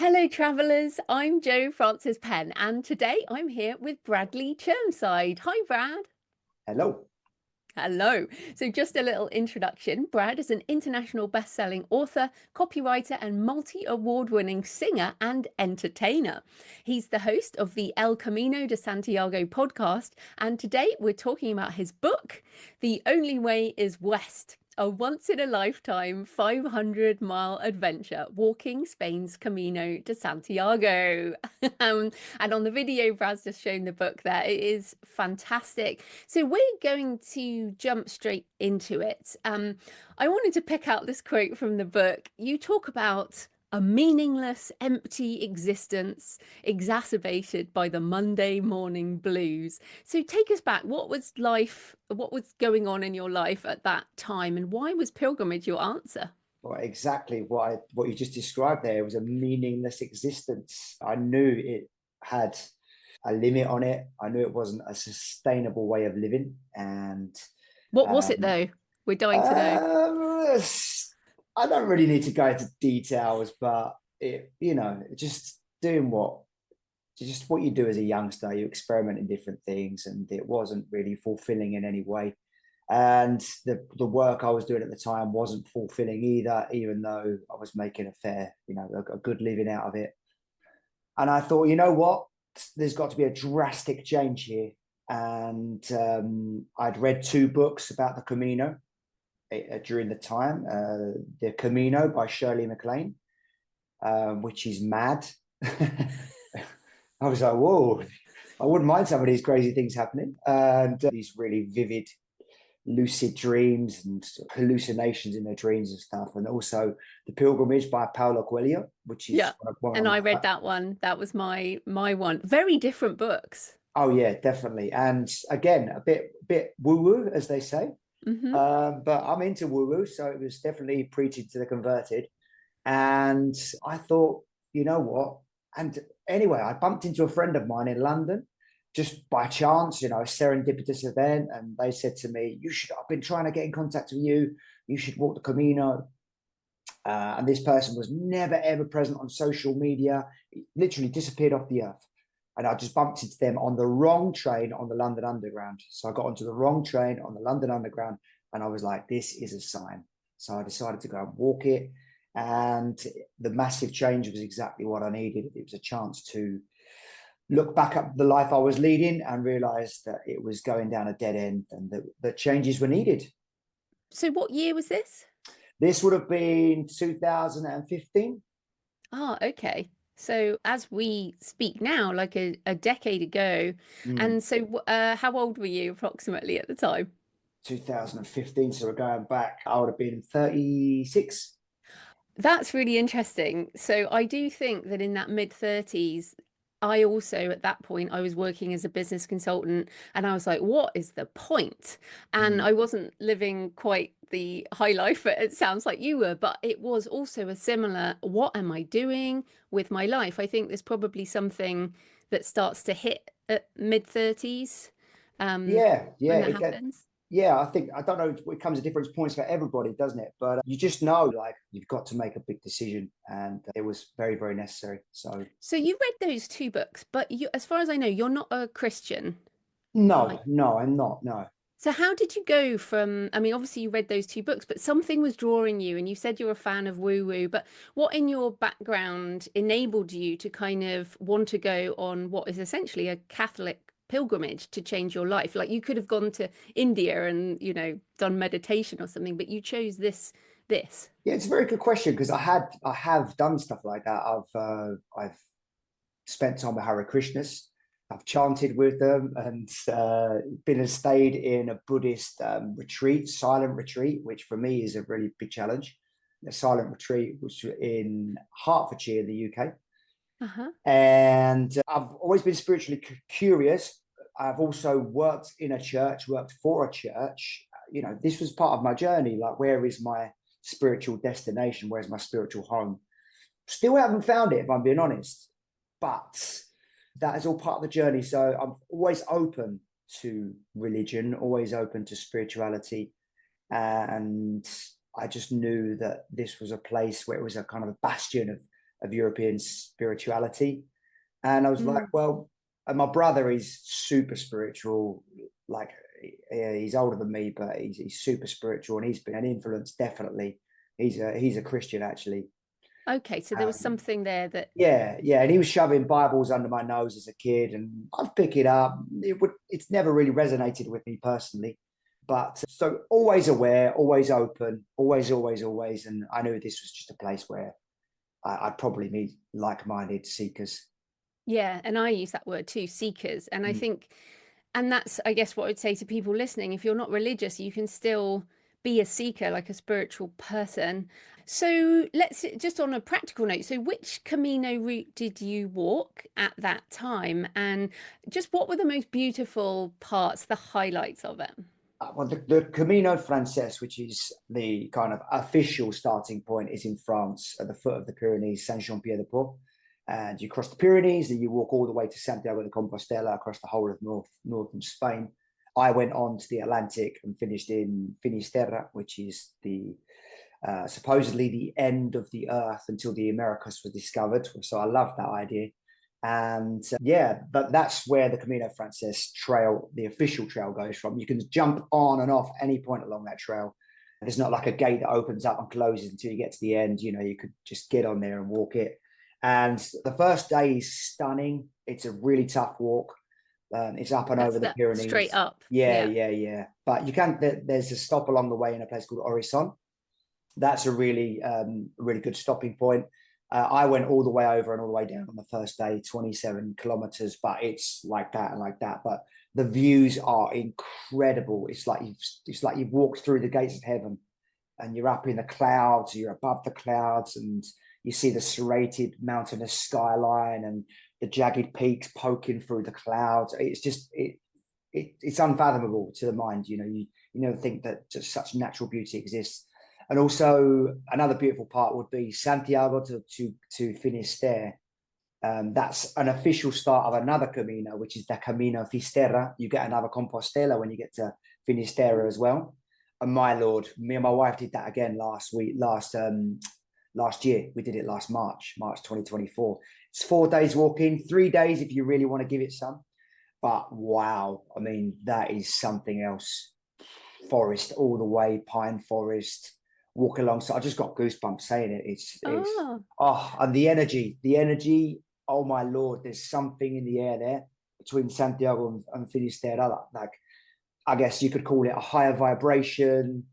Hello, travellers. I'm Jo Frances Penn, and today I'm here with Bradley Chermside. Hi, Brad. Hello. Hello. So, just a little introduction. Brad is an international best-selling author, copywriter, and multi-award-winning singer and entertainer. He's the host of the Camino de Santiago podcast, and today we're talking about his book, The Only Way is West. A once-in-a-lifetime 500-mile adventure walking Spain's Camino de Santiago. And on the video, Brad's just shown the book there. It is fantastic. So we're going to jump straight into it. I wanted to pick out this quote from the book. You talk about a meaningless, empty existence exacerbated by the Monday morning blues. So take us back. What was going on in your life at that time, and why was pilgrimage your answer? Well, exactly what you just described there was a meaningless existence. I knew it had a limit on it. I knew it wasn't a sustainable way of living. And What was it um, though? We're dying to know. I don't really need to go into details, but just doing what you do as a youngster. You experiment in different things, and it wasn't really fulfilling in any way. And the work I was doing at the time wasn't fulfilling either, even though I was making a good living out of it. And I thought, you know what, there's got to be a drastic change here. And I'd read two books about the Camino during the time, the Camino by Shirley MacLaine, which is mad. I was like, whoa, I wouldn't mind some of these crazy things happening. And these really vivid, lucid dreams and hallucinations in their dreams and stuff. And also The Pilgrimage by Paulo Coelho, which is Yeah. one of And I my... read that one. That was my one. Very different books. Oh, yeah, definitely. And again, a bit woo-woo, as they say. Hmm. But I'm into woo-woo, so it was definitely preaching to the converted. And I thought, you know what? And anyway, I bumped into a friend of mine in London just by chance, a serendipitous event. And they said to me, I've been trying to get in contact with you. You should walk the Camino. And this person was never, ever present on social media. It literally disappeared off the earth. And I just bumped into them on the wrong train on the London Underground. So I got onto the wrong train on the London Underground. And I was like, this is a sign. So I decided to go and walk it. And the massive change was exactly what I needed. It was a chance to look back at the life I was leading and realize that it was going down a dead end and that changes were needed. So what year was this? This would have been 2015. Ah, okay. So as we speak now, like a decade ago. Mm. And so how old were you approximately at the time? 2015. So we're going back, I would have been 36. That's really interesting. So I do think that in that mid 30s, I also at that point I was working as a business consultant and I was like, what is the point? And Mm. I wasn't living quite the high life that it sounds like you were, but it was also a similar, what am I doing with my life? I think there's probably something that starts to hit at mid 30s Yeah, when yeah, that happens. yeah. I don't know. It comes at different points for everybody, doesn't it? But you just know, like, you've got to make a big decision, and it was very, very necessary. So So you read those two books, but you, as far as I know, you're not a Christian. no, Right. no, I'm not. No. So how did you go from, I mean, obviously you read those two books, but something was drawing you and you said you're a fan of woo woo, but what in your background enabled you to kind of want to go on what is essentially a Catholic pilgrimage to change your life? Like you could have gone to India and, done meditation or something, but you chose this. Yeah, it's a very good question because I have done stuff like that. I've spent time with Hare Krishnas. I've chanted with them and been and stayed in a Buddhist retreat, silent retreat, which for me is a really big challenge. A silent retreat, which was in Hertfordshire, in the UK. Uh-huh. And I've always been spiritually curious. I've also worked in a church, worked for a church. This was part of my journey. Like, where is my spiritual destination? Where's my spiritual home? Still haven't found it, if I'm being honest. But that is all part of the journey. So I'm always open to religion, always open to spirituality. And I just knew that this was a place where it was a kind of a bastion of European spirituality. And I was like, well, and my brother is super spiritual. Like, he's older than me, but he's super spiritual, and he's been an influence, definitely. He's a Christian, actually. Okay, so there was something there that... Yeah, and he was shoving Bibles under my nose as a kid, and I'd pick it up. It's never really resonated with me personally. But so always aware, always open, always. And I knew this was just a place where I'd probably meet like-minded seekers. Yeah, and I use that word too, seekers. And I think, and that's, I guess, what I'd say to people listening. If you're not religious, you can still be a seeker, like a spiritual person. So let's just on a practical note. So which Camino route did you walk at that time? And just what were the most beautiful parts, the highlights of it? Well, the Camino Frances, which is the kind of official starting point, is in France at the foot of the Pyrenees, Saint-Jean-Pied-de-Port. And you cross the Pyrenees and you walk all the way to Santiago de Compostela across the whole of northern Spain. I went on to the Atlantic and finished in Finisterre, which is the supposedly the end of the earth until the Americas were discovered. So I love that idea. And but that's where the Camino Frances trail, the official trail, goes from. You can jump on and off any point along that trail. There's not like a gate that opens up and closes until you get to the end. You know, you could just get on there and walk it. And the first day is stunning. It's a really tough walk. It's up and over the Pyrenees. Straight up. Yeah. But you can. There's a stop along the way in a place called Orisson. That's a really good stopping point. I went all the way over and all the way down on the first day, 27 kilometers, but it's like that and like that. But the views are incredible. It's like you've walked through the gates of heaven, and you're up in the clouds, you're above the clouds, and you see the serrated mountainous skyline and the jagged peaks poking through the clouds. It's just it's unfathomable to the mind. You know, you never think that just such natural beauty exists. And also another beautiful part would be Santiago to Finisterre. That's an official start of another Camino, which is the Camino Fisterra. You get another Compostela when you get to Finisterre as well. And my Lord, me and my wife did that again last year. We did it last March 2024. It's 4 days walking, 3 days if you really want to give it some. But wow, I mean, that is something else. Forest all the way, pine forest. Walk alongside. I just got goosebumps saying it. And the energy. Oh my Lord, there's something in the air there between Santiago and Finisterre. Like, I guess you could call it a higher vibration,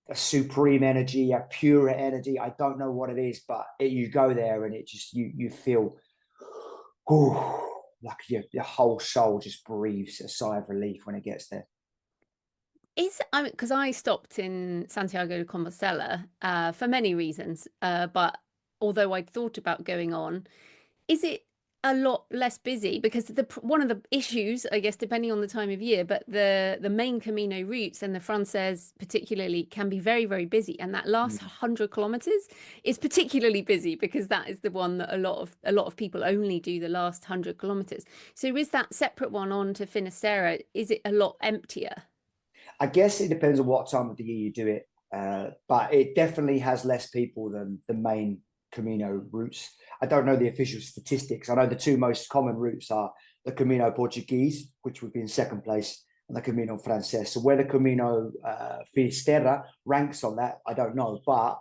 a supreme energy, a purer energy. I don't know what it is, but you go there and it just you feel, like your whole soul just breathes a sigh of relief when it gets there. Because I stopped in Santiago de Compostela for many reasons, but although I'd thought about going on, is it a lot less busy? Because one of the issues, I guess, depending on the time of year, but the main Camino routes and the Frances particularly can be very, very busy, and that last 100 kilometers is particularly busy because that is the one that a lot of people only do the last 100 kilometers. So is that separate one on to Finisterre? Is it a lot emptier? I guess it depends on what time of the year you do it, but it definitely has less people than the main Camino routes. I don't know the official statistics. I know the two most common routes are the Camino Portuguese, which would be in second place, and the Camino Frances. So where the Camino Finisterre ranks on that, I don't know, but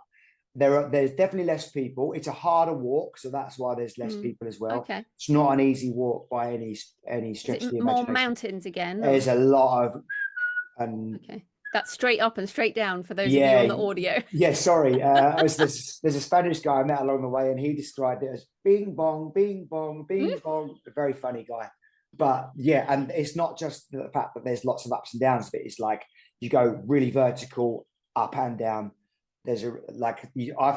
there's definitely less people. It's a harder walk, so that's why there's less people as well. Okay. It's not an easy walk by any stretch of the imagination. More mountains again? There's a lot of... Okay, that's straight up and straight down for those of you on the audio. Yeah, sorry. There's a Spanish guy I met along the way, and he described it as bing bong, bing bong, bing bong. A very funny guy. But yeah, and it's not just the fact that there's lots of ups and downs, but it's like you go really vertical, up and down. I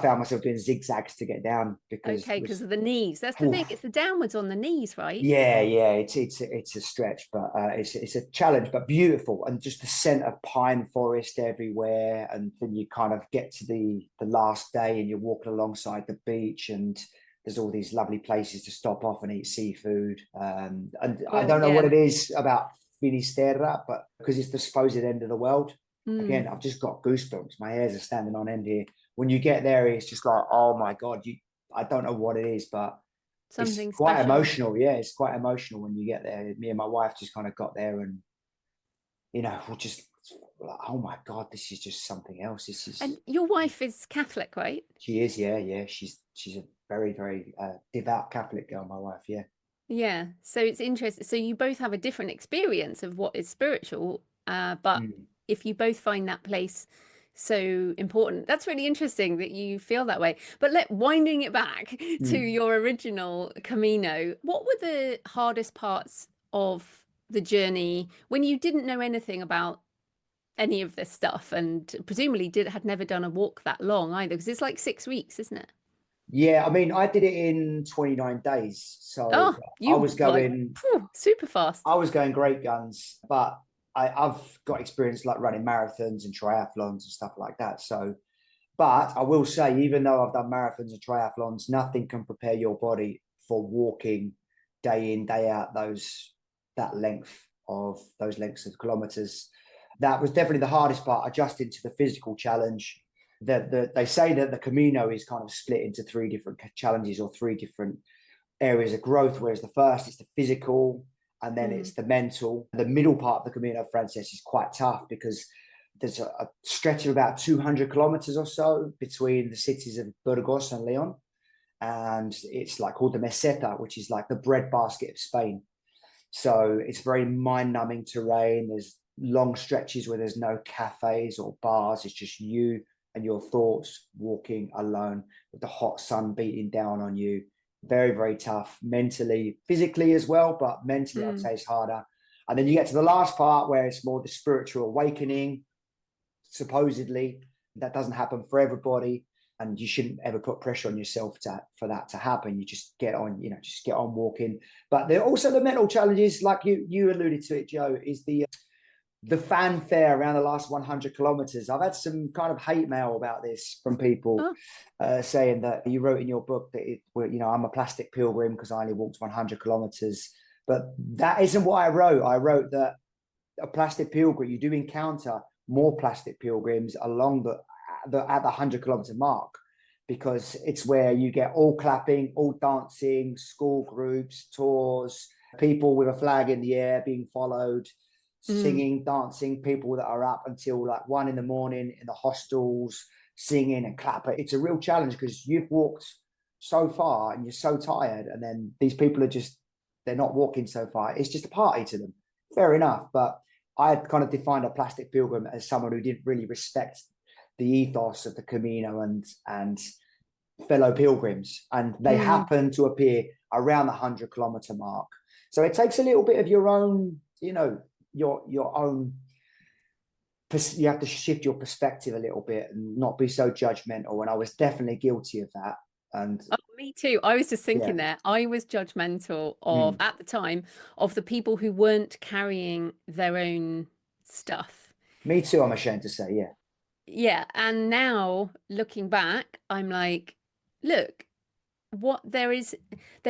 found myself doing zigzags to get down because of the knees. That's the thing. It's the downwards on the knees, right? Yeah. It's a stretch, but it's a challenge, but beautiful, and just the scent of pine forest everywhere. And then you kind of get to the last day, and you're walking alongside the beach, and there's all these lovely places to stop off and eat seafood. And I don't know what it is about Finisterre, but because it's the supposed end of the world. Again, I've just got goosebumps. My hairs are standing on end here. When you get there, it's just like, oh my God, I don't know what it is, but it's Something quite special. emotional. Yeah, it's quite emotional when you get there. Me and my wife just kind of got there, and we're just like, oh my God, this is just something else. This is. And your wife is Catholic, right? She is, yeah. She's a very, very devout Catholic girl, my wife, yeah. Yeah. So it's interesting. So you both have a different experience of what is spiritual, but Mm, if you both find that place so important, that's really interesting that you feel that way. But winding it back to mm. your original Camino, what were the hardest parts of the journey when you didn't know anything about any of this stuff and presumably had never done a walk that long either? Because it's like 6 weeks, isn't it? Yeah, I mean, I did it in 29 days. So Oh, I you was like going, phew, super fast. I was going great guns, but I've got experience like running marathons and triathlons and stuff like that. So, but I will say, even though I've done marathons and triathlons, nothing can prepare your body for walking day in, day out, those lengths of kilometers. That was definitely the hardest part, adjusting to the physical challenge. They say that the Camino is kind of split into three different challenges or three different areas of growth, whereas the first is the physical and then Mm, it's the mental. The middle part of the Camino Frances is quite tough because there's a stretch of about 200 kilometers or so between the cities of Burgos and Leon. And it's like called the Meseta, which is like the breadbasket of Spain. So it's very mind numbing terrain. There's long stretches where there's no cafes or bars. It's just you and your thoughts walking alone with the hot sun beating down on you. Very, very tough mentally, physically as well, but mentally I'd mm, say it's harder. And then you get to the last part where it's more the spiritual awakening, supposedly. That doesn't happen for everybody, and you shouldn't ever put pressure on yourself for that to happen. You just get on, just get on walking. But there are also the mental challenges, like you alluded to it, Joe, is the fanfare around the last 100 kilometers. I've had some kind of hate mail about this from people oh, saying that you wrote in your book that I'm a plastic pilgrim because I only walked 100 kilometers. But that isn't what I wrote. I wrote that a plastic pilgrim, you do encounter more plastic pilgrims along at the 100-kilometer mark, because it's where you get all clapping, all dancing, school groups, tours, people with a flag in the air being followed, mm, singing, dancing, people that are up until like 1 a.m. in the hostels, singing and clapping. It's a real challenge because you've walked so far and you're so tired, and then these people they're not walking so far. It's just a party to them. Fair enough, but I had kind of defined a plastic pilgrim as someone who didn't really respect the ethos of the Camino and fellow pilgrims, and they mm. happen to appear around the 100-kilometer mark. So it takes a little bit of your own, your own. You have to shift your perspective a little bit and not be so judgmental. And I was definitely guilty of that. And Oh, me too. I was just yeah, thinking there, I was judgmental of, mm. at the time, of the people who weren't carrying their own stuff. Me too. I'm ashamed to say, yeah, Yeah. And now looking back, I'm like, look, there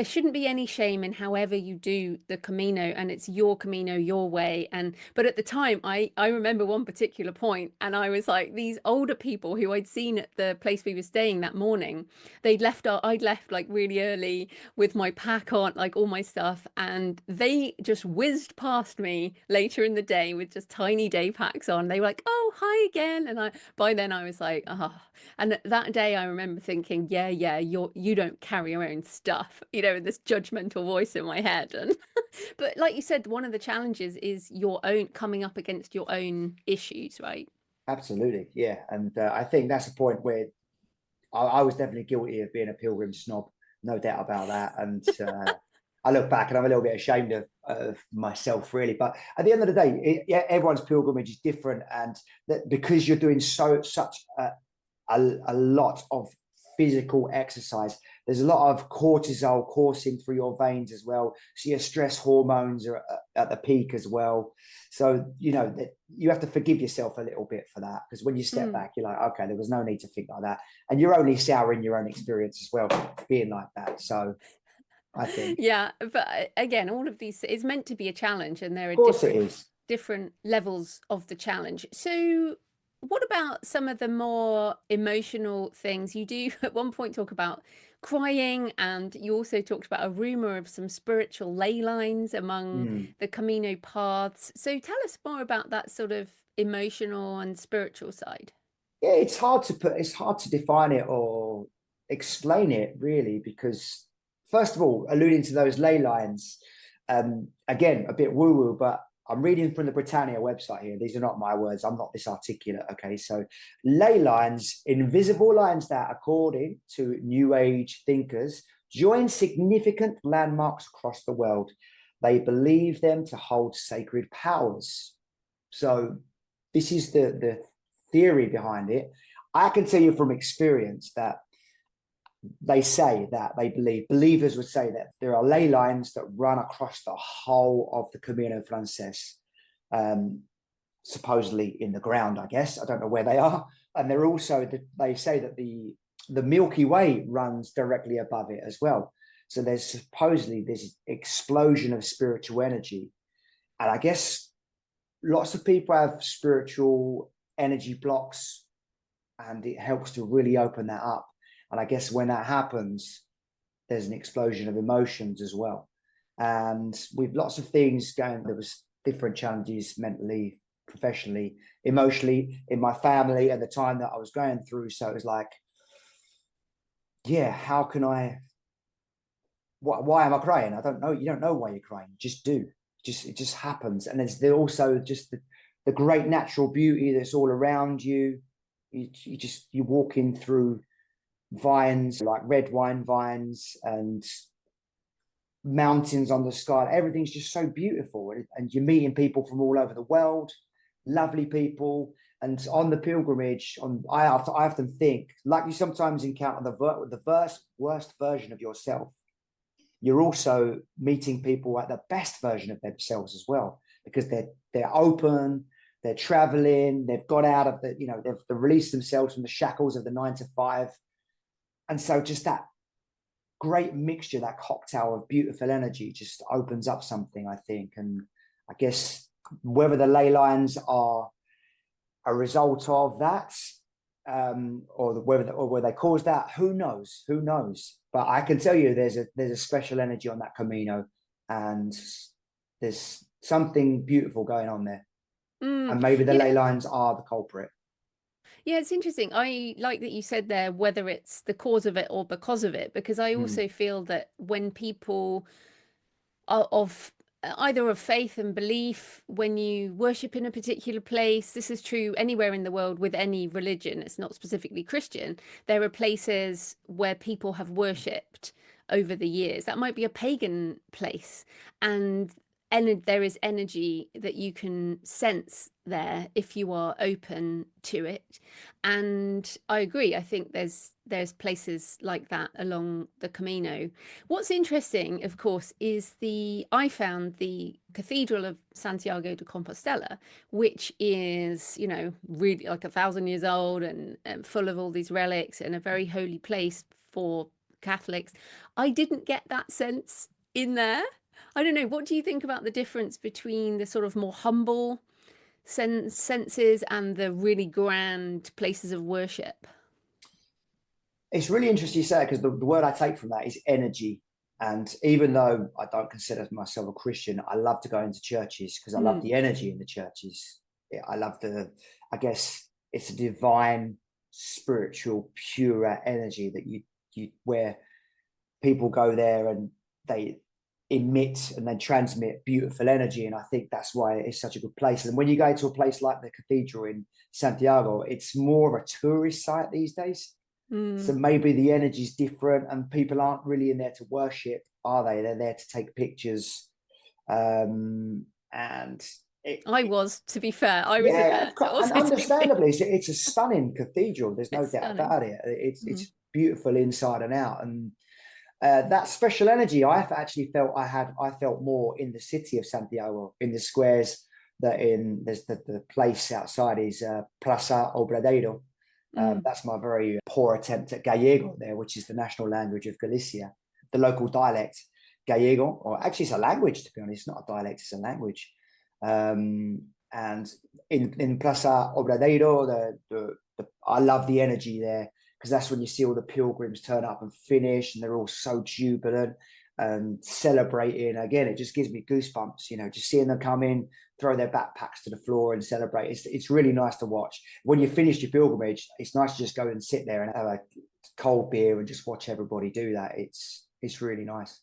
shouldn't be any shame in however you do the Camino, and it's your Camino, your way. But at the time, I remember one particular point, and I was like, these older people who I'd seen at the place we were staying that morning, I'd left like really early with my pack on, like all my stuff, and they just whizzed past me later in the day with just tiny day packs on. They were like, oh, hi again. And by then I was like, oh. And that day I remember thinking, yeah, you don't carry your own stuff, this judgmental voice in my head. And but like you said, one of the challenges is your own coming up against your own issues, right? absolutely, yeah. And I think that's a point where I was definitely guilty of being a pilgrim snob, no doubt about that. And I look back and I'm a little bit ashamed of myself, really. But at the end of the day, everyone's pilgrimage is different, and that because you're doing such a lot of physical exercise, there's a lot of cortisol coursing through your veins as well. So your stress hormones are at the peak as well. So, you have to forgive yourself a little bit for that, because when you step Mm. back, you're like, okay, there was no need to think like that. And you're only souring your own experience as well, being like that. So I think, Yeah, but again, all of these is meant to be a challenge, and there of are course it is. different levels of the challenge. So, what about some of the more emotional things? You do at one point talk about crying, and you also talked about a rumor of some spiritual ley lines among the Camino paths. So tell us more about that sort of emotional and spiritual side. Yeah, it's hard to define it or explain it really, because first of all, alluding to those ley lines, again, a bit woo-woo, but I'm reading from the Britannia website here. These are not my words. I'm not this articulate. Okay. So ley lines, invisible lines that, according to New Age thinkers, join significant landmarks across the world. They believe them to hold sacred powers. So this is the theory behind it. I can tell you from experience that they say that they believers would say that there are ley lines that run across the whole of the Camino Frances, supposedly in the ground, I guess. I don't know where they are. And they're also, they say that the Milky Way runs directly above it as well. So there's supposedly this explosion of spiritual energy. And I guess lots of people have spiritual energy blocks, and it helps to really open that up. And I guess when that happens, there's an explosion of emotions as well. And with lots of things going, there was different challenges mentally, professionally, emotionally, in my family at the time that I was going through. So it was like, yeah, how can I, why am I crying? I don't know. You don't know why you're crying. You just do. It just happens. And there's also just the great natural beauty that's all around you. You're walking through vines, like red wine vines, and mountains on the sky. Everything's just so beautiful, and you're meeting people from all over the world, lovely people. And on the pilgrimage, I often think, like you sometimes encounter the worst version of yourself, you're also meeting people at the best version of themselves as well, because they're open, they're traveling, they've got out of they've released themselves from the shackles of the 9 to 5. And so just that great mixture, that cocktail of beautiful energy just opens up something, I think. And I guess whether the ley lines are a result of that, or whether they cause that, who knows? But I can tell you there's a special energy on that Camino, and there's something beautiful going on there. And maybe the ley lines are the culprit. Yeah, it's interesting. I like that you said there whether it's the cause of it or because of it, because I also feel that when people are of either of faith and belief, when you worship in a particular place, this is true anywhere in the world with any religion, it's not specifically Christian, there are places where people have worshipped over the years. That might be a pagan place, and there is energy that you can sense there if you are open to it. And I agree. I think there's places like that along the Camino. What's interesting, of course, is I found the Cathedral of Santiago de Compostela, which is, really like 1,000 years old and full of all these relics, and a very holy place for Catholics. I didn't get that sense in there. I don't know. What do you think about the difference between the sort of more humble senses and the really grand places of worship? It's really interesting you say it, because the word I take from that is energy. And even though I don't consider myself a Christian, I love to go into churches because I love the energy in the churches. I love I guess it's a divine, spiritual, pure energy that you where people go there and they emit and they transmit beautiful energy. And I think that's why it's such a good place. And when you go to a place like the cathedral in Santiago, it's more of a tourist site these days. So maybe the energy is different, and people aren't really in there to worship, are they? They're there to take pictures. And to be fair, I was yeah, there. and understandably, it's a stunning cathedral. There's no doubt about it. It's beautiful inside and out, and that special energy I've actually felt I felt more in the city of Santiago, in the squares there's the place outside is Plaza Obradoiro. That's my very poor attempt at Gallego there, which is the national language of Galicia, the local dialect Gallego, or actually it's a language, to be honest. It's not a dialect, it's a language. And in Plaza Obradoiro, I love the energy there, because that's when you see all the pilgrims turn up and finish, and they're all so jubilant and celebrating. Again, it just gives me goosebumps, just seeing them come in, throw their backpacks to the floor and celebrate. It's really nice to watch. When you finish your pilgrimage, it's nice to just go and sit there and have a cold beer and just watch everybody do that. It's really nice.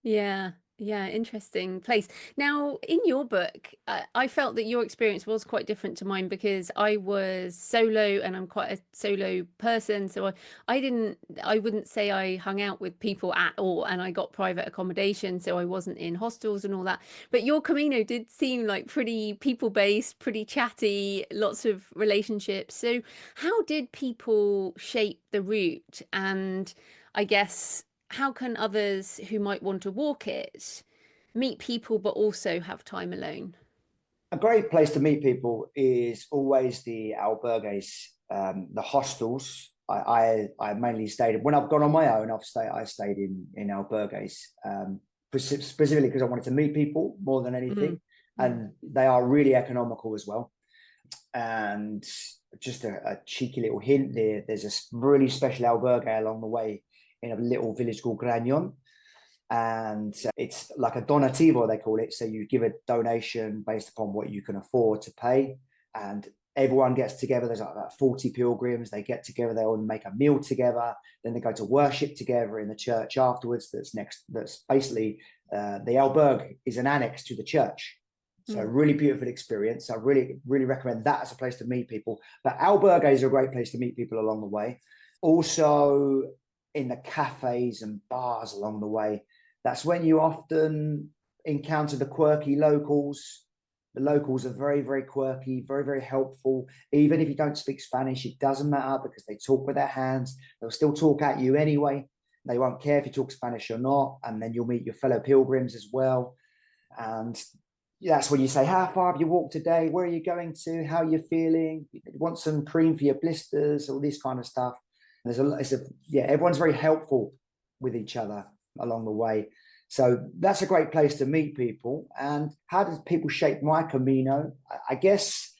Yeah. Yeah, interesting place. Now, in your book, I felt that your experience was quite different to mine because I was solo and I'm quite a solo person. So I wouldn't say I hung out with people at all, and I got private accommodation, so I wasn't in hostels and all that. But your Camino did seem like pretty people-based, pretty chatty, lots of relationships. So how did people shape the route? And I guess, how can others who might want to walk it meet people but also have time alone? A great place to meet people is always the albergues, the hostels. I mainly stayed when I've gone on my own. I stayed in albergues, specifically because I wanted to meet people more than anything, and they are really economical as well. And just a cheeky little hint there: there's a really special albergue along the way in a little village called Gragnon. And it's like a donativo, they call it. So you give a donation based upon what you can afford to pay. And everyone gets together. There's like about 40 pilgrims. They get together. They all make a meal together. Then they go to worship together in the church afterwards. That's basically the albergue is an annex to the church. So really beautiful experience. I really, really recommend that as a place to meet people. But albergues are a great place to meet people along the way. Also, in the cafes and bars along the way, that's when you often encounter the quirky locals. The locals are very, very quirky, very, very helpful. Even if you don't speak Spanish, it doesn't matter because they talk with their hands. They'll still talk at you anyway. They won't care if you talk Spanish or not. And then you'll meet your fellow pilgrims as well. And that's when you say, how far have you walked today? Where are you going to? How are you feeling? You want some cream for your blisters? All this kind of stuff. Everyone's very helpful with each other along the way. So that's a great place to meet people. And how does people shape my Camino? I guess,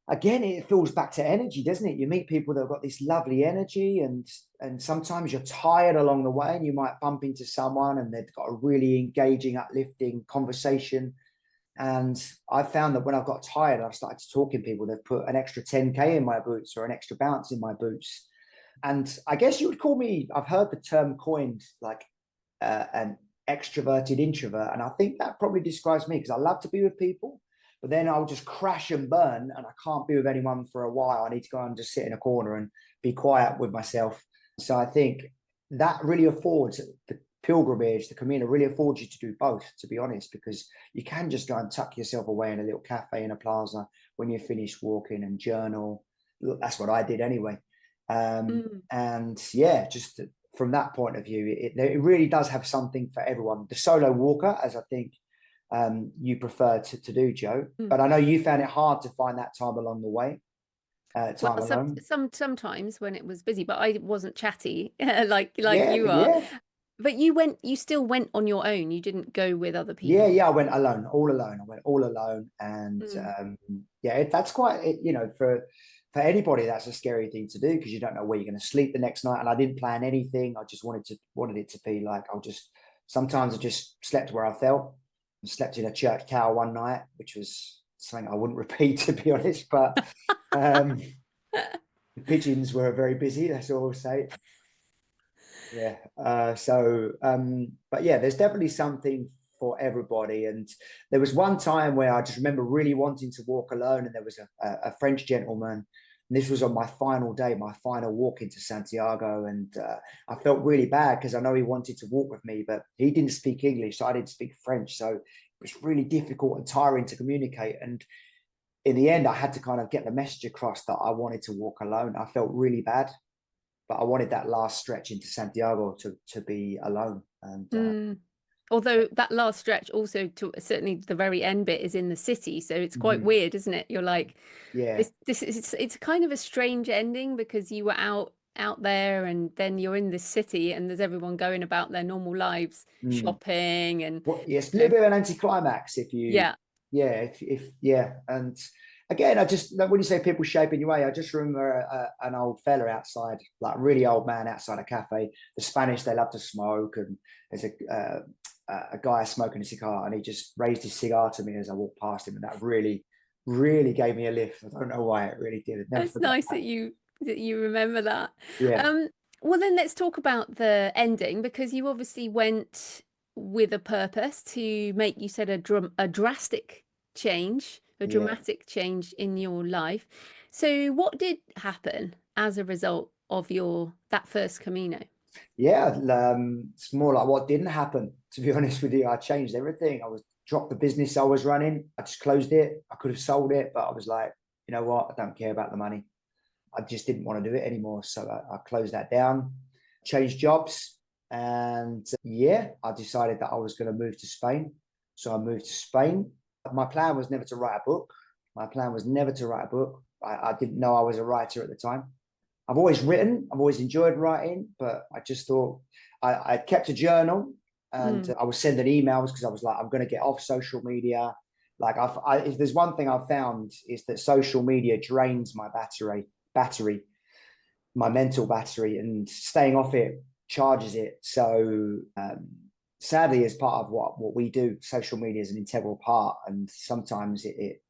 again, it falls back to energy, doesn't it? You meet people that have got this lovely energy, and sometimes you're tired along the way and you might bump into someone and they've got a really engaging, uplifting conversation. And I found that when I've got tired, I've started to talk to people. They've put an extra 10K in my boots or an extra bounce in my boots. And I guess you would call me, I've heard the term coined, like an extroverted introvert. And I think that probably describes me, because I love to be with people, but then I'll just crash and burn and I can't be with anyone for a while. I need to go and just sit in a corner and be quiet with myself. So I think that really affords the pilgrimage, the Camino really affords you to do both, to be honest, because you can just go and tuck yourself away in a little cafe in a plaza when you're finished walking and journal. That's what I did anyway. And yeah, just from that point of view, it really does have something for everyone. The solo walker, as I think you prefer to do, Joe, but I know you found it hard to find that time along the way. Sometimes when it was busy, but I wasn't chatty like Yeah, you are. yeah. But you still went on your own. You didn't go with other people. Yeah, I went alone, all alone. I went all alone, and that's quite, for anybody, that's a scary thing to do, because you don't know where you're going to sleep the next night. And I didn't plan anything. I just wanted it to be like, sometimes I just slept where I felt. I slept in a church tower one night, which was something I wouldn't repeat, to be honest. But the pigeons were very busy. That's all I'll say. Yeah. But yeah, there's definitely something for everybody. And there was one time where I just remember really wanting to walk alone, and there was a French gentleman, and this was on my final day, my final walk into Santiago, and I felt really bad because I know he wanted to walk with me, but he didn't speak English, so I didn't speak French, so it was really difficult and tiring to communicate. And in the end, I had to kind of get the message across that I wanted to walk alone. I felt really bad, but I wanted that last stretch into Santiago to be alone. And although that last stretch also, to certainly the very end bit, is in the city, so it's quite weird, isn't it? You're like, yeah, it's kind of a strange ending, because you were out there and then you're in this city and there's everyone going about their normal lives, shopping and it's a little bit of an anticlimax if you yeah. if yeah. And again, I just, like, when you say people shaping your way, I just remember an old fella outside, like really old man outside a cafe. The Spanish, they love to smoke, and there's a guy smoking a cigar, and he just raised his cigar to me as I walked past him, and that really, really gave me a lift. I don't know why, it really did. I'd never It's forget nice that. that you remember that. Yeah, Um, well, then let's talk about the ending, because you obviously went with a purpose to make, you said, a drastic change, a yeah. dramatic change in your life. So what did happen as a result of your that first Camino? Yeah, it's more like what didn't happen. To be honest with you, I changed everything. I was dropped the business I was running. I just closed it. I could have sold it, but I was like, you know what? I don't care about the money. I just didn't want to do it anymore. So I closed that down, changed jobs, and yeah, I decided that I was going to move to Spain. So I moved to Spain. My plan was never to write a book. My plan was never to write a book. I didn't know I was a writer at the time. I've always written, I've always enjoyed writing, but I just thought I kept a journal, and Mm. I was sending emails because I was like, I'm going to get off social media. Like, if there's one thing I've found, is that social media drains my battery, my mental battery, and staying off it charges it. So sadly, as part of what we do, social media is an integral part, and sometimes it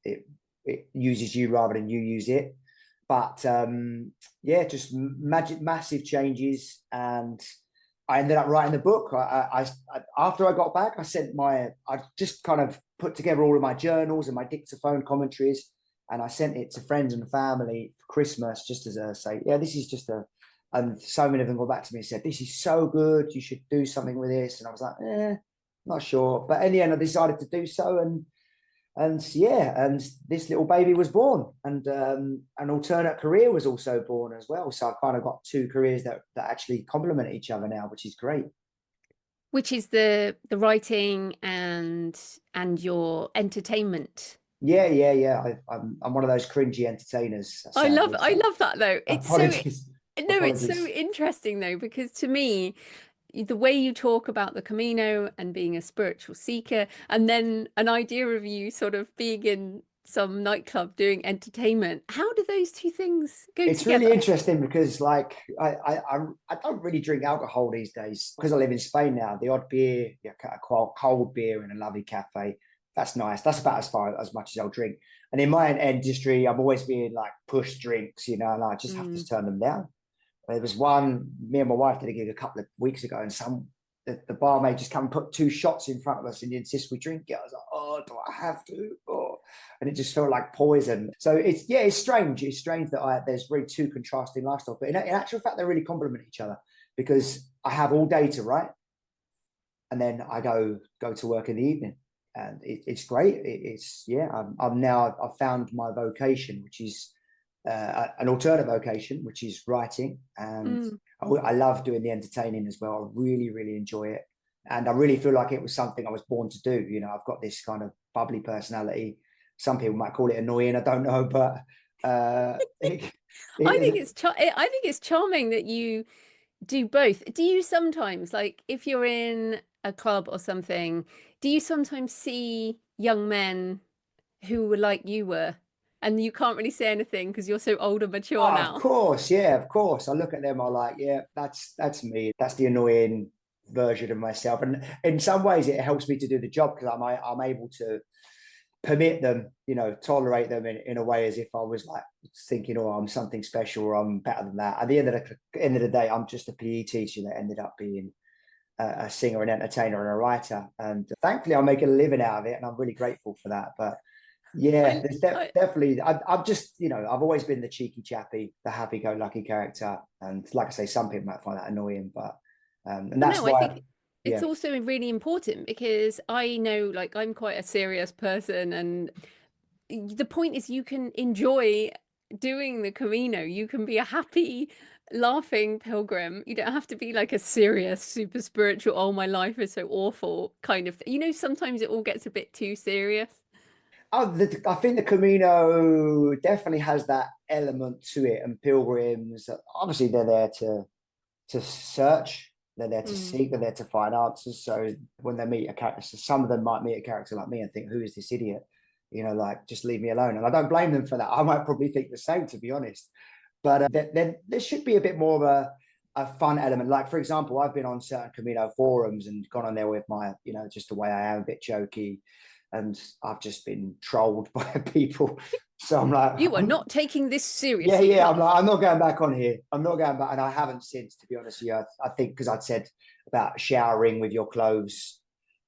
uses you rather than you use it. But yeah, just massive changes, and I ended up writing the book. I after I got back, I just kind of put together all of my journals and my dictaphone commentaries, and I sent it to friends and family for Christmas, just as a say, yeah, this is just a. And so many of them got back to me and said, "This is so good. You should do something with this." And I was like, not sure. But in the end, I decided to do so, and yeah, and this little baby was born, and an alternate career was also born as well. So I've kind of got two careers that actually complement each other now, which is great. Which is the writing and your entertainment. Yeah. I'm one of those cringy entertainers, sadly. I So love that though. It's so apologies, no, it's so apologies. interesting though, because to me, the way you talk about the Camino and being a spiritual seeker, and then an idea of you sort of being in some nightclub doing entertainment, how do those two things go It's really together? interesting because, like, I don't really drink alcohol these days because I live in Spain now. The odd beer, yeah, a cold beer in a lovely cafe, that's nice. That's about as much as I'll drink. And in my industry, I'm always being like pushed drinks, and I just have Mm. to turn them down. There was one, me and my wife did a gig a couple of weeks ago, and the barmaid just come and put two shots in front of us and insist we drink it. I was like, oh, do I have to? Oh. And it just felt like poison. So it's strange. It's strange that there's really two contrasting lifestyles, but in actual fact, they really complement each other, because I have all day to write, and then I go to work in the evening, and it's great. I've found my vocation, which is an alternate vocation, which is writing, and Mm. I love doing the entertaining as well. I really, really enjoy it, and I really feel like it was something I was born to do. I've got this kind of bubbly personality. Some people might call it annoying. I don't know, but I think it, I think it's charming that you do both. Do you sometimes, like, if you're in a club or something, do you sometimes see young men who were like you were, and you can't really say anything because you're so old and mature oh, of now? course, yeah, of course. I look at them, I'm like, yeah, that's me. That's the annoying version of myself. And in some ways, it helps me to do the job, because I'm able to permit them, tolerate them in a way, as if I was like thinking, oh, I'm something special, or I'm better than that. At the end of the day, I'm just a PE teacher that ended up being a singer, an entertainer, and a writer. And thankfully, I'm making a living out of it, and I'm really grateful for that. But yeah, I, there's I definitely. I'm just, I've always been the cheeky chappy, the happy-go-lucky character, and like I say, some people might find that annoying, but and that's no, I why, think it's yeah. also really important, because I know, like, I'm quite a serious person, and the point is you can enjoy doing the Camino. You can be a happy, laughing pilgrim. You don't have to be like a serious, super spiritual, oh, my life is so awful kind of thing. Sometimes it all gets a bit too serious. I think the Camino definitely has that element to it, and pilgrims, obviously, they're there to search, they're there to Mm. seek, they're there to find answers. So when they meet a character, so some of them might meet a character like me and think, who is this idiot? like just leave me alone. And I don't blame them for that. I might probably think the same, to be honest. But then there should be a bit more of a fun element. Like, for example, I've been on certain Camino forums and gone on there with my, just the way I am, a bit jokey. And I've just been trolled by people. So I'm like, you are not taking this seriously. Yeah. I'm like, I'm not going back on here. I'm not going back. And I haven't since, to be honest with you. I think because I'd said about showering with your clothes.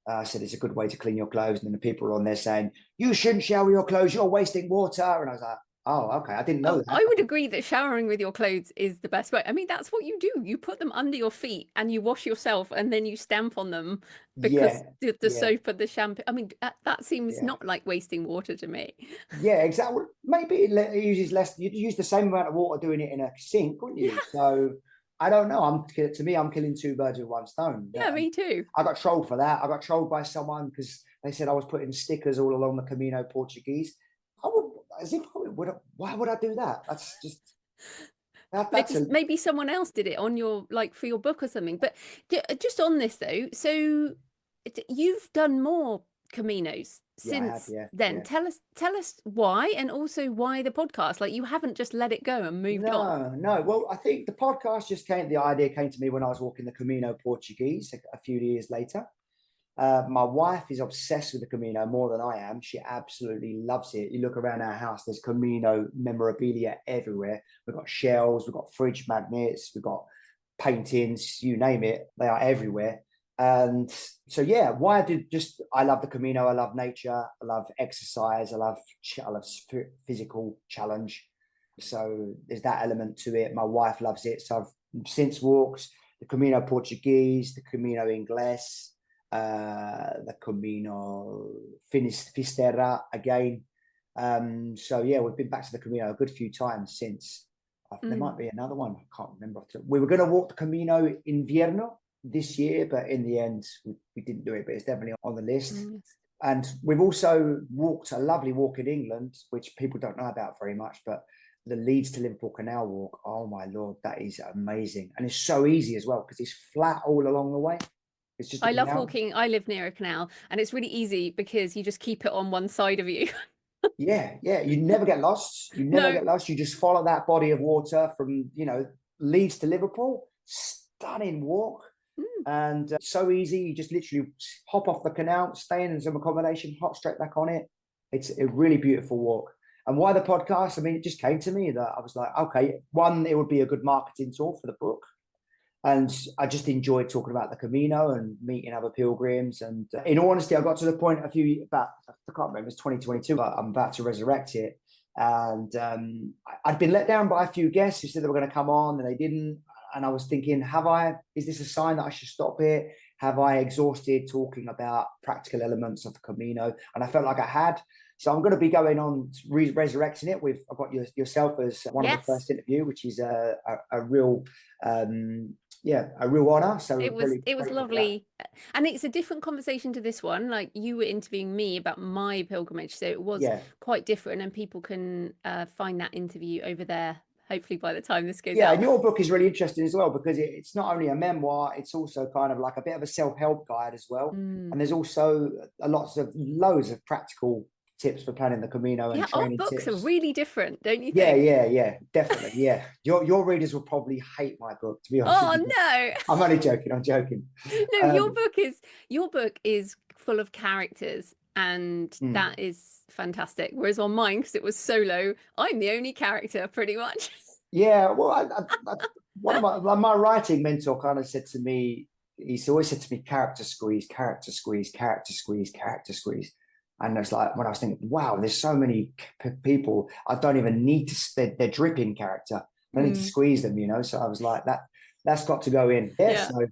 I said it's a good way to clean your clothes. And then the people are on there saying, you shouldn't shower your clothes. You're wasting water. And I was like, oh, okay. I didn't know that. I would agree that showering with your clothes is the best way. I mean, that's what you do. You put them under your feet and you wash yourself and then you stamp on them because the soap and the shampoo. I mean, that seems not like wasting water to me. Yeah, exactly. Maybe it uses less. You'd use the same amount of water doing it in a sink, wouldn't you? Yeah. So I don't know. I'm killing two birds with one stone. Yeah, me too. I got trolled for that. I got trolled by someone because they said I was putting stickers all along the Camino Portuguese. Why would I do that? That's just maybe someone else did it on your for your book or something. But just on this though, so you've done more Caminos since then. Yeah. Tell us why, and also why the podcast. Like, you haven't just let it go and moved on. No. Well, I think the podcast the idea came to me when I was walking the Camino Portuguese a few years later. My wife is obsessed with the Camino more than I am. She absolutely loves it. You look around our house, there's Camino memorabilia everywhere. We've got shells, we've got fridge magnets, we've got paintings, you name it, they are everywhere. And so, I love the Camino. I love nature. I love exercise. I love physical challenge. So there's that element to it. My wife loves it. So I've since walked the Camino Portuguese, the Camino Inglés, the Camino Finisterra again. We've been back to the Camino a good few times since. There might be another one. I can't remember. We were going to walk the Camino Invierno this year, but in the end we didn't do it, but it's definitely on the list. And we've also walked a lovely walk in England, which people don't know about very much, but the Leeds to Liverpool Canal walk, oh my Lord, that is amazing. And it's so easy as well because it's flat all along the way. It's just I love walking. I live near a canal and it's really easy because you just keep it on one side of you. Yeah. You never get lost. You just follow that body of water from, Leeds to Liverpool. Stunning walk. And so easy. You just literally hop off the canal, stay in some accommodation, hop straight back on it. It's a really beautiful walk. And why the podcast? I mean, it just came to me that I was like, okay, one, it would be a good marketing tool for the book. And I just enjoyed talking about the Camino and meeting other pilgrims. And in all honesty, I got to the point I can't remember, it was 2022. I'm about to resurrect it. And I'd been let down by a few guests who said they were going to come on and they didn't. And I was thinking, is this a sign that I should stop it? Have I exhausted talking about practical elements of the Camino? And I felt like I had. So I'm going to be going on resurrecting it with, I've got yourself as one of the first interview, which is a real honor. So it was lovely. And it's a different conversation to this one. Like, you were interviewing me about my pilgrimage. So it was quite different, and people can find that interview over there, hopefully by the time this goes out. And your book is really interesting as well because it's not only a memoir, it's also kind of like a bit of a self-help guide as well. And there's also loads of practical tips for planning the Camino and training our books tips. are really different, don't you think? Yeah, definitely. Yeah, your readers will probably hate my book, to be honest. Oh no, I'm only joking. I'm joking. No, your book is full of characters, and that is fantastic. Whereas on mine, because it was solo, I'm the only character pretty much. Yeah, well, one of my writing mentor kind of said to me, he's always said to me, character squeeze, character squeeze, character squeeze, character squeeze. And it's like, when I was thinking, wow, there's so many people, I don't even need to, they're dripping character. I don't need to squeeze them, So I was like, that's got to go in. So,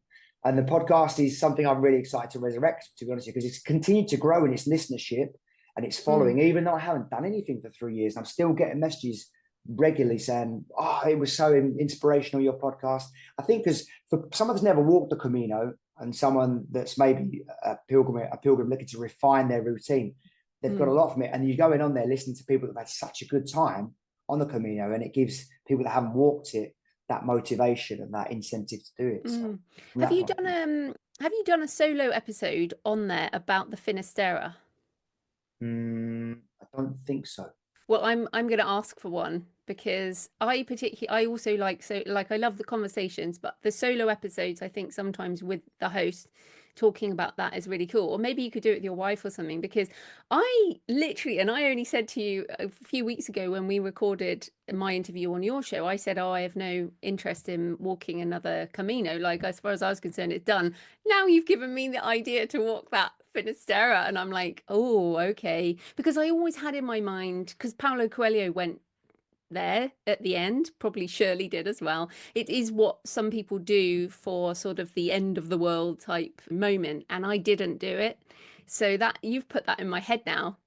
and the podcast is something I'm really excited to resurrect, to be honest, because it's continued to grow in its listenership and its following, even though I haven't done anything for 3 years. I'm still getting messages regularly saying, oh, it was so inspirational, your podcast. I think because for someone that's never walked the Camino, and someone that's maybe a pilgrim looking to refine their routine, they've got a lot from it. And you're going on there listening to people that have had such a good time on the Camino, and it gives people that haven't walked it that motivation and that incentive to do it. So, have you done a solo episode on there about the Finisterra? I don't think so. Well, I'm going to ask for one because I also I love the conversations, but the solo episodes I think sometimes with the host talking about that is really cool. Or maybe you could do it with your wife or something, because I literally, and I only said to you a few weeks ago when we recorded my interview on your show, I said, "Oh, I have no interest in walking another Camino. Like, as far as I was concerned, it's done." Now you've given me the idea to walk that Finisterre, and I'm like, oh, okay. Because I always had in my mind, because Paulo Coelho went there at the end, probably Shirley did as well. It is what some people do for sort of the end of the world type moment, and I didn't do it. So that you've put that in my head now.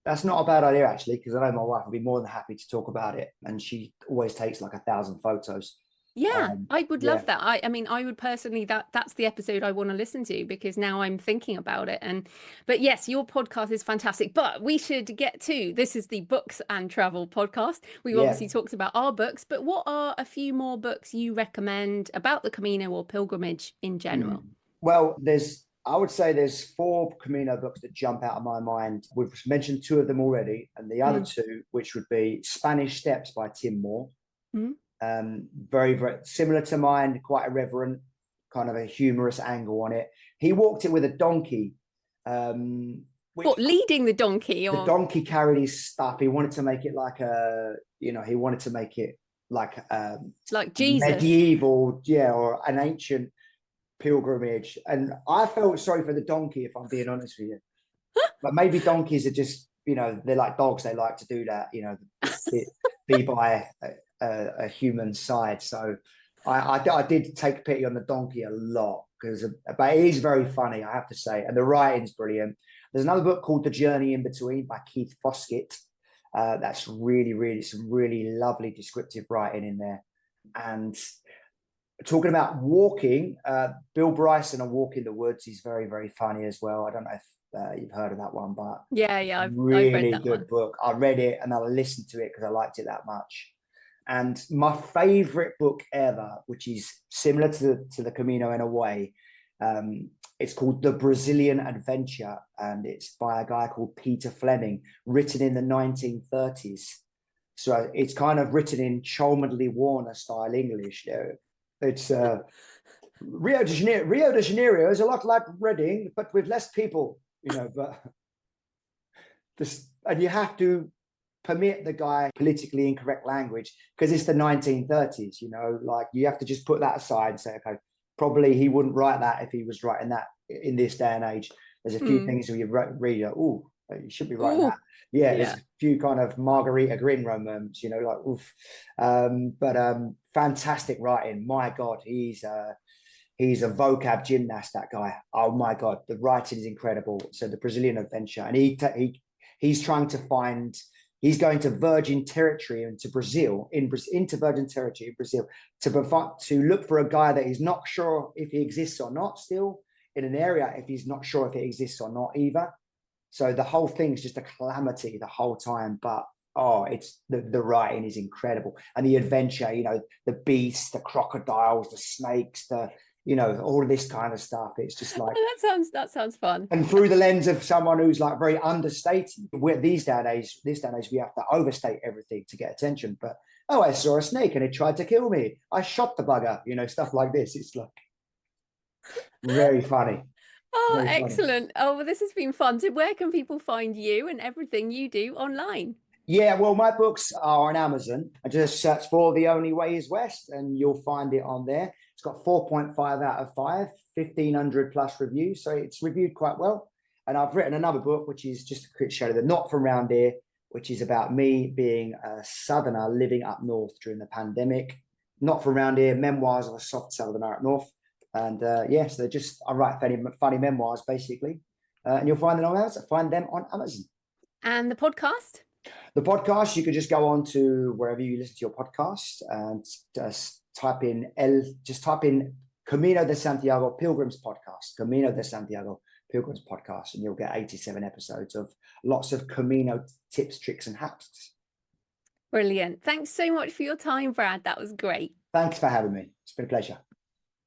That's not a bad idea, actually, because I know my wife would be more than happy to talk about it. And she always takes like 1,000 photos. Yeah, I would Yeah. love that. I mean, I would personally, that's the episode I want to listen to, because now I'm thinking about it. And but yes, your podcast is fantastic. But we should get to, this is the Books and Travel podcast. We've Yeah. obviously talked about our books, but what are a few more books you recommend about the Camino or pilgrimage in general? Well, I would say there's 4 Camino books that jump out of my mind. We've mentioned 2 of them already, and the other 2, which would be Spanish Steps by Tim Moore. Very, very similar to mine, quite irreverent, kind of a humorous angle on it. He walked it with a donkey. What, leading the donkey? The donkey carried his stuff. He wanted to make it like he wanted to make it like Jesus, medieval, or an ancient pilgrimage. And I felt sorry for the donkey, if I'm being honest with you. But maybe donkeys are just, they're like dogs. They like to do that, be by a human side. So I did take pity on the donkey a lot, but it is very funny, I have to say. And the writing's brilliant. There's another book called The Journey in Between by Keith Foskett. That's really some really lovely descriptive writing in there. And talking about walking, Bill Bryson, A Walk in the Woods, is very, very funny as well. I don't know if you've heard of that one, but yeah, I've really read that good book. I read it and I listened to it because I liked it that much. And my favorite book ever, which is similar to the Camino in a way, it's called The Brazilian Adventure, and it's by a guy called Peter Fleming, written in the 1930s. So it's kind of written in Cholmondeley Warner style English. It's Rio de Janeiro is a lot like Reading, but with less people, but and you have to permit the guy politically incorrect language because it's the 1930s, like you have to just put that aside and say, okay, probably he wouldn't write that if he was writing that in this day and age. There's a few things where you read, oh, you should be writing that. Yeah, there's a few kind of Margarita Grin moments, like oof. But fantastic writing. My God, he's a vocab gymnast, that guy. Oh my God, the writing is incredible. So The Brazilian Adventure, and he's trying to find. He's going to Virgin Territory into Brazil, into Virgin Territory in Brazil, to look for a guy that he's not sure if he exists or not, still in an area if he's not sure if it exists or not either. So the whole thing's just a calamity the whole time. But it's the writing is incredible, and the adventure, the beasts, the crocodiles, the snakes, all of this kind of stuff. It's just like that sounds fun. And through the lens of someone who's like very understated. This day and age, we have to overstate everything to get attention. But I saw a snake and it tried to kill me. I shot the bugger, stuff like this. It's like very funny. Oh, very excellent. Funny. Oh, well, this has been fun. So where can people find you and everything you do online? Yeah, well, my books are on Amazon. I just search for The Only Way is West and you'll find it on there. It's got 4.5 out of 5, 1,500 plus reviews. So it's reviewed quite well. And I've written another book, which is just a quick show, The Not From Round Here, which is about me being a Southerner living up north during the pandemic. Not From Round Here, memoirs of a soft Southerner up north. And so I write funny memoirs, basically. And you'll find them on Amazon. And the podcast? The podcast, you could just go on to wherever you listen to your podcast and just type in Camino de Santiago Pilgrims Podcast, Camino de Santiago Pilgrims Podcast, and you'll get 87 episodes of lots of Camino tips, tricks, and hacks. Brilliant. Thanks so much for your time, Brad. That was great. Thanks for having me. It's been a pleasure.